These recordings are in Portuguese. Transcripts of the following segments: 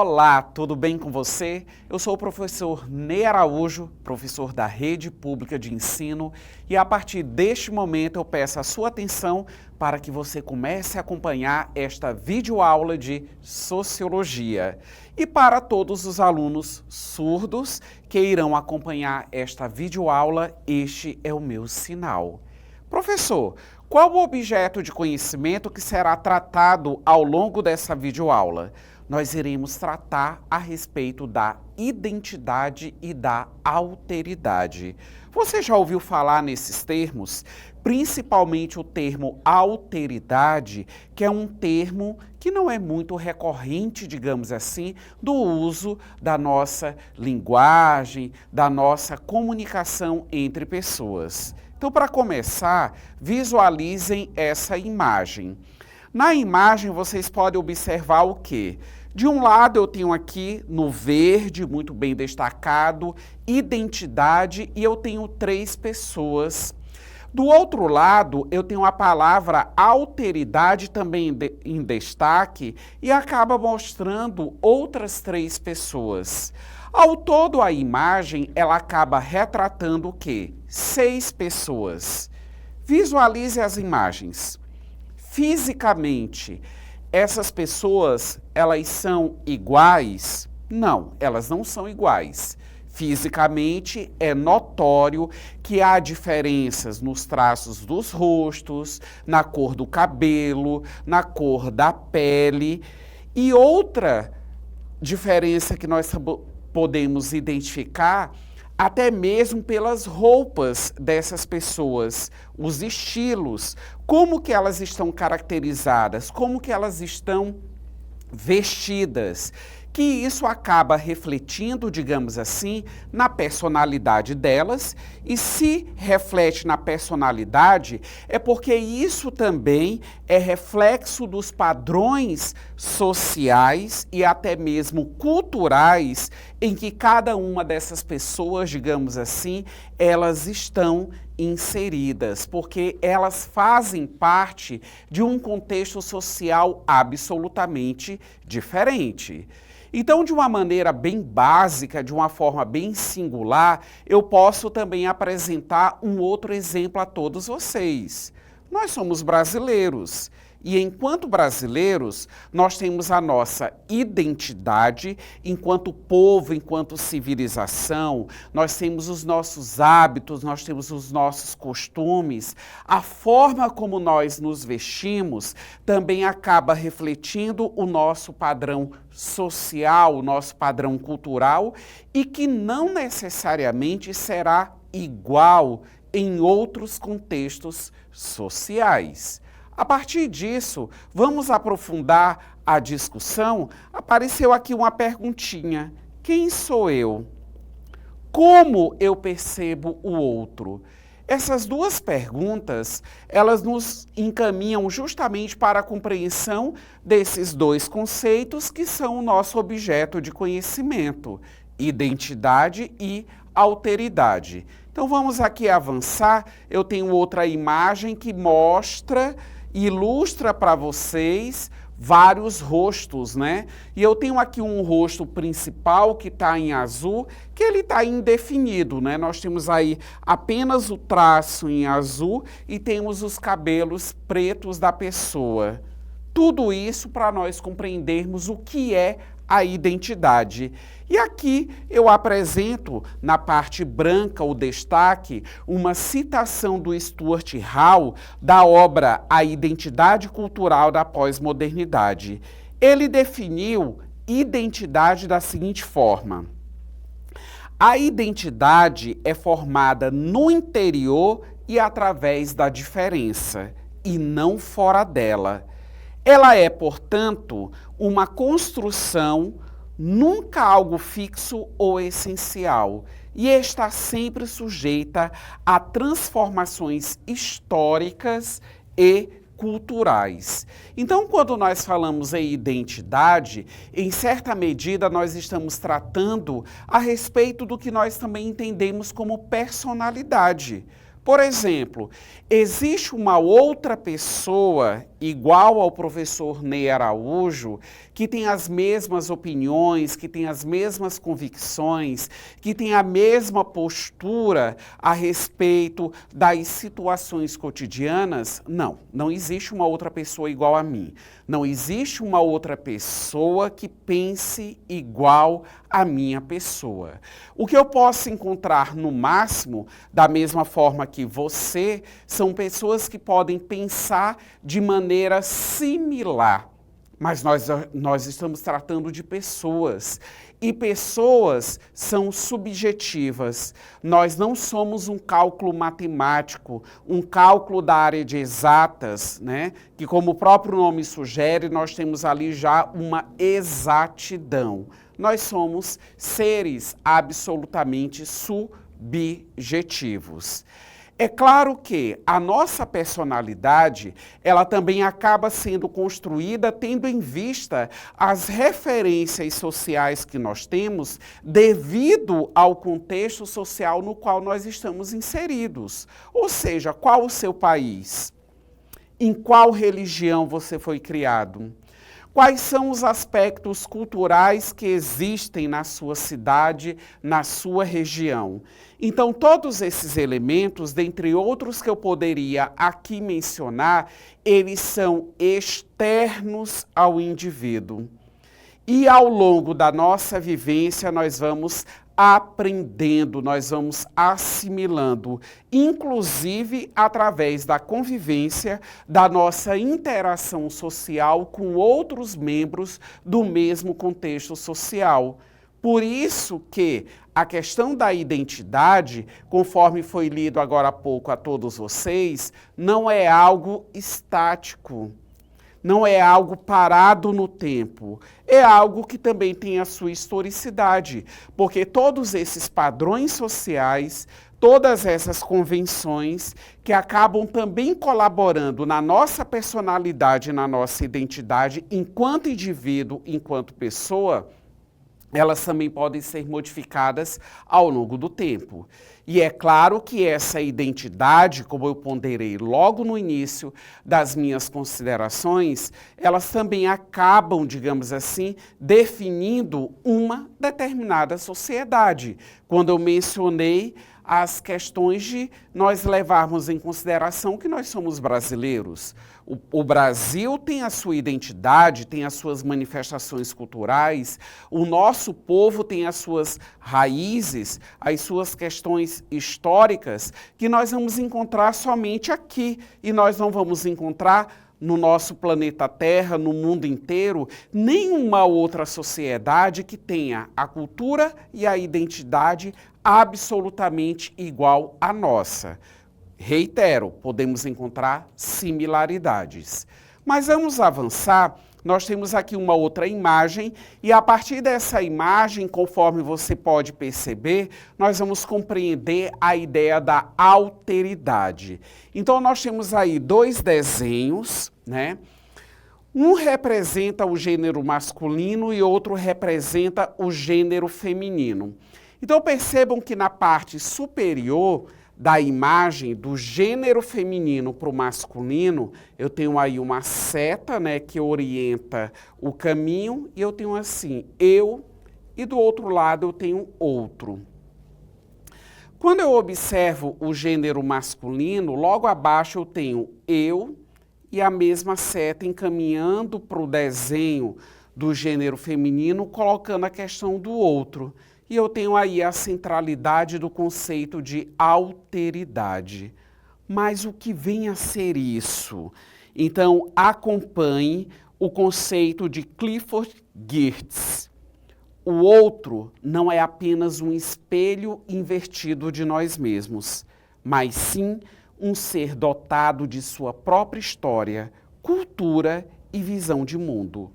Olá, tudo bem com você? Eu sou o professor Ney Araújo, professor da Rede Pública de Ensino, e a partir deste momento eu peço a sua atenção para que você comece a acompanhar esta videoaula de Sociologia. E para todos os alunos surdos que irão acompanhar esta videoaula, este é o meu sinal. Professor, qual o objeto de conhecimento que será tratado ao longo dessa videoaula? Nós iremos tratar a respeito da identidade e da alteridade. Você já ouviu falar nesses termos? Principalmente o termo alteridade, que é um termo que não é muito recorrente, digamos assim, do uso da nossa linguagem, da nossa comunicação entre pessoas. Então, para começar, visualizem essa imagem. Na imagem, vocês podem observar o quê? De um lado, eu tenho aqui no verde, muito bem destacado, identidade, e eu tenho 3 pessoas. Do outro lado, eu tenho a palavra alteridade também em destaque e acaba mostrando outras 3 pessoas. Ao todo, a imagem, ela acaba retratando o quê? 6 pessoas. Visualize as imagens. Fisicamente, essas pessoas, elas são iguais? Não, elas não são iguais. Fisicamente, é notório que há diferenças nos traços dos rostos, na cor do cabelo, na cor da pele. E outra diferença que nós podemos identificar até mesmo pelas roupas dessas pessoas, os estilos, como que elas estão caracterizadas, como que elas estão vestidas, que isso acaba refletindo, digamos assim, na personalidade delas, e se reflete na personalidade é porque isso também é reflexo dos padrões sociais e até mesmo culturais em que cada uma dessas pessoas, digamos assim, elas estão inseridas, porque elas fazem parte de um contexto social absolutamente diferente. Então, de uma maneira bem básica, de uma forma bem singular, eu posso também apresentar um outro exemplo a todos vocês. Nós somos brasileiros. E enquanto brasileiros, nós temos a nossa identidade enquanto povo, enquanto civilização, nós temos os nossos hábitos, nós temos os nossos costumes, a forma como nós nos vestimos também acaba refletindo o nosso padrão social, o nosso padrão cultural e que não necessariamente será igual em outros contextos sociais. A partir disso, vamos aprofundar a discussão. Apareceu aqui uma perguntinha. Quem sou eu? Como eu percebo o outro? Essas 2 perguntas, elas nos encaminham justamente para a compreensão desses 2 conceitos que são o nosso objeto de conhecimento, identidade e alteridade. Então vamos aqui avançar. Eu tenho outra imagem que mostra ilustra para vocês vários rostos, né? E eu tenho aqui um rosto principal que está em azul, que ele está indefinido, né? Nós temos aí apenas o traço em azul e temos os cabelos pretos da pessoa. Tudo isso para nós compreendermos o que é a identidade. E aqui eu apresento, na parte branca, o destaque, uma citação do Stuart Hall da obra A Identidade Cultural da Pós-Modernidade. Ele definiu identidade da seguinte forma: a identidade é formada no interior e através da diferença, e não fora dela. Ela é, portanto, uma construção, nunca algo fixo ou essencial, e está sempre sujeita a transformações históricas e culturais. Então, quando nós falamos em identidade, em certa medida nós estamos tratando a respeito do que nós também entendemos como personalidade. Por exemplo, existe uma outra pessoa igual ao professor Ney Araújo que têm as mesmas opiniões, que têm as mesmas convicções, que têm a mesma postura a respeito das situações cotidianas? Não, não existe uma outra pessoa igual a mim. Não existe uma outra pessoa que pense igual à minha pessoa. O que eu posso encontrar no máximo, da mesma forma que você, são pessoas que podem pensar de maneira similar. Mas nós estamos tratando de pessoas. E pessoas são subjetivas. Nós não somos um cálculo matemático, um cálculo da área de exatas, né? Que, como o próprio nome sugere, nós temos ali já uma exatidão. Nós somos seres absolutamente subjetivos. É claro que a nossa personalidade, ela também acaba sendo construída tendo em vista as referências sociais que nós temos devido ao contexto social no qual nós estamos inseridos. Ou seja, qual o seu país? Em qual religião você foi criado? Quais são os aspectos culturais que existem na sua cidade, na sua região? Então, todos esses elementos, dentre outros que eu poderia aqui mencionar, eles são externos ao indivíduo. E ao longo da nossa vivência, nós vamos aprendendo, nós vamos assimilando, inclusive através da convivência, da nossa interação social com outros membros do mesmo contexto social. Por isso que a questão da identidade, conforme foi lido agora há pouco a todos vocês, não é algo estático. Não é algo parado no tempo, é algo que também tem a sua historicidade, porque todos esses padrões sociais, todas essas convenções que acabam também colaborando na nossa personalidade, na nossa identidade, enquanto indivíduo, enquanto pessoa, elas também podem ser modificadas ao longo do tempo. E é claro que essa identidade, como eu ponderei logo no início das minhas considerações, elas também acabam, digamos assim, definindo uma determinada sociedade. Quando eu mencionei as questões de nós levarmos em consideração que nós somos brasileiros. O Brasil tem a sua identidade, tem as suas manifestações culturais, o nosso povo tem as suas raízes, as suas questões históricas, que nós vamos encontrar somente aqui, e nós não vamos encontrar no nosso planeta Terra, no mundo inteiro, nenhuma outra sociedade que tenha a cultura e a identidade absolutamente igual à nossa. Reitero, podemos encontrar similaridades. Mas vamos avançar. Nós temos aqui uma outra imagem e a partir dessa imagem, conforme você pode perceber, nós vamos compreender a ideia da alteridade. Então nós temos aí dois desenhos, né? Um representa o gênero masculino e outro representa o gênero feminino. Então percebam que na parte superior da imagem do gênero feminino para o masculino, eu tenho aí uma seta, né, que orienta o caminho, e eu tenho assim, eu, e do outro lado eu tenho outro. Quando eu observo o gênero masculino, logo abaixo eu tenho eu e a mesma seta encaminhando para o desenho do gênero feminino, colocando a questão do outro. E eu tenho aí a centralidade do conceito de alteridade. Mas o que vem a ser isso? Então, acompanhe o conceito de Clifford Geertz. O outro não é apenas um espelho invertido de nós mesmos, mas sim um ser dotado de sua própria história, cultura e visão de mundo.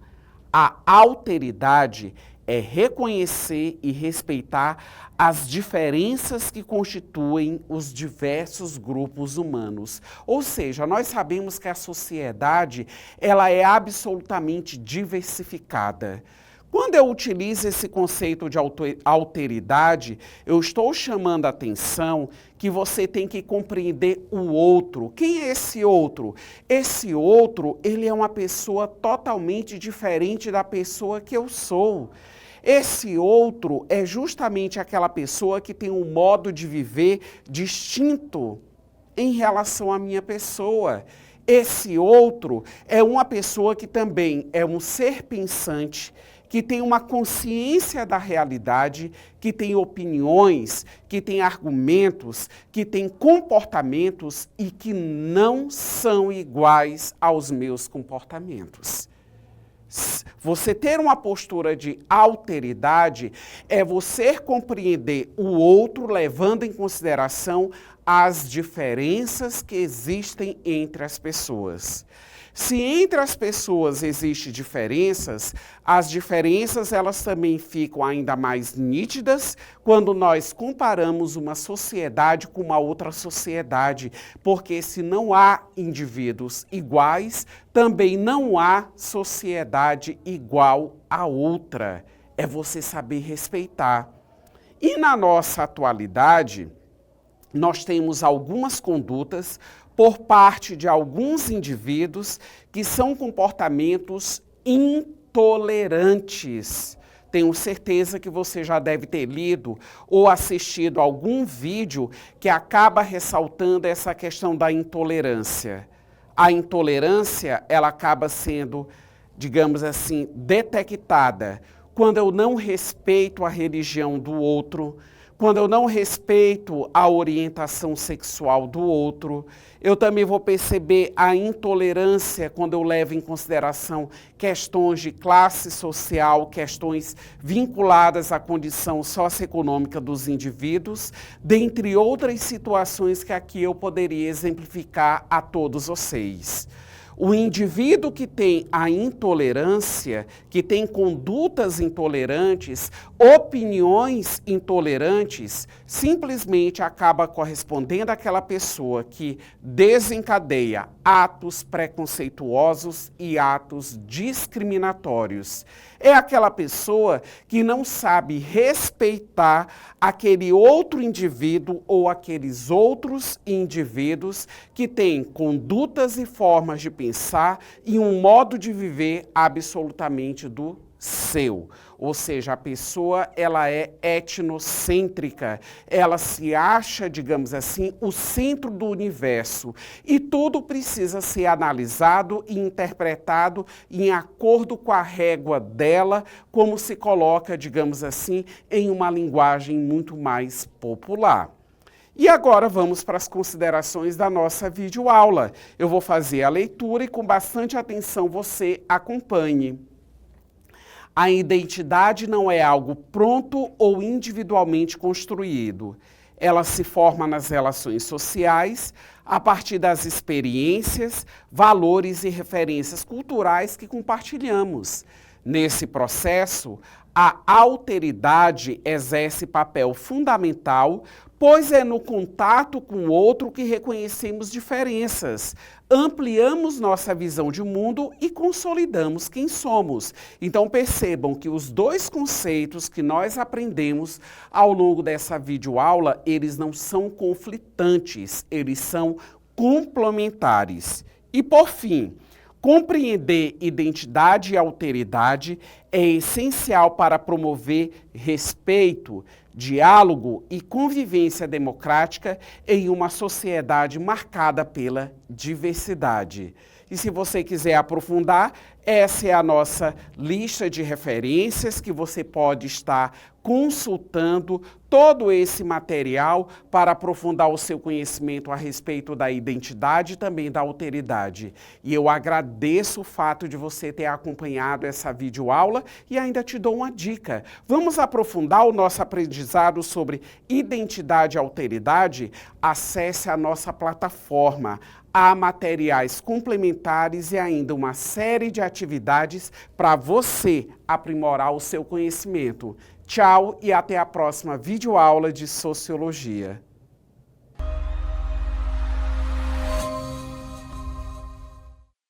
A alteridade é reconhecer e respeitar as diferenças que constituem os diversos grupos humanos. Ou seja, nós sabemos que a sociedade, ela é absolutamente diversificada. Quando eu utilizo esse conceito de alteridade, eu estou chamando a atenção que você tem que compreender o outro. Quem é esse outro? Esse outro, ele é uma pessoa totalmente diferente da pessoa que eu sou. Esse outro é justamente aquela pessoa que tem um modo de viver distinto em relação à minha pessoa. Esse outro é uma pessoa que também é um ser pensante, que tem uma consciência da realidade, que tem opiniões, que tem argumentos, que tem comportamentos e que não são iguais aos meus comportamentos. Você ter uma postura de alteridade é você compreender o outro levando em consideração as diferenças que existem entre as pessoas. Se entre as pessoas existem diferenças, as diferenças elas também ficam ainda mais nítidas quando nós comparamos uma sociedade com uma outra sociedade, porque se não há indivíduos iguais, também não há sociedade igual a outra. É você saber respeitar. E na nossa atualidade, nós temos algumas condutas por parte de alguns indivíduos que são comportamentos intolerantes. Tenho certeza que você já deve ter lido ou assistido algum vídeo que acaba ressaltando essa questão da intolerância. A intolerância, ela acaba sendo, digamos assim, detectada quando eu não respeito a religião do outro, quando eu não respeito a orientação sexual do outro. Eu também vou perceber a intolerância quando eu levo em consideração questões de classe social, questões vinculadas à condição socioeconômica dos indivíduos, dentre outras situações que aqui eu poderia exemplificar a todos vocês. O indivíduo que tem a intolerância, que tem condutas intolerantes, opiniões intolerantes, simplesmente acaba correspondendo àquela pessoa que desencadeia atos preconceituosos e atos discriminatórios. É aquela pessoa que não sabe respeitar aquele outro indivíduo ou aqueles outros indivíduos que têm condutas e formas de pensar e um modo de viver absolutamente do seu. Ou seja, a pessoa ela é etnocêntrica, ela se acha, digamos assim, o centro do universo e tudo precisa ser analisado e interpretado em acordo com a régua dela, como se coloca, digamos assim, em uma linguagem muito mais popular. E agora vamos para as considerações da nossa videoaula. Eu vou fazer a leitura e com bastante atenção você acompanhe. A identidade não é algo pronto ou individualmente construído. Ela se forma nas relações sociais, a partir das experiências, valores e referências culturais que compartilhamos. Nesse processo, a alteridade exerce papel fundamental, pois é no contato com o outro que reconhecemos diferenças, ampliamos nossa visão de mundo e consolidamos quem somos. Então percebam que os dois conceitos que nós aprendemos ao longo dessa videoaula, eles não são conflitantes, eles são complementares. E por fim, compreender identidade e alteridade é essencial para promover respeito, diálogo e convivência democrática em uma sociedade marcada pela diversidade. E se você quiser aprofundar, essa é a nossa lista de referências que você pode estar consultando todo esse material para aprofundar o seu conhecimento a respeito da identidade e também da alteridade. E eu agradeço o fato de você ter acompanhado essa videoaula e ainda te dou uma dica. Vamos aprofundar o nosso aprendizado sobre identidade e alteridade? Acesse a nossa plataforma. Há materiais complementares e ainda uma série de atividades para você aprimorar o seu conhecimento. Tchau e até a próxima videoaula de Sociologia.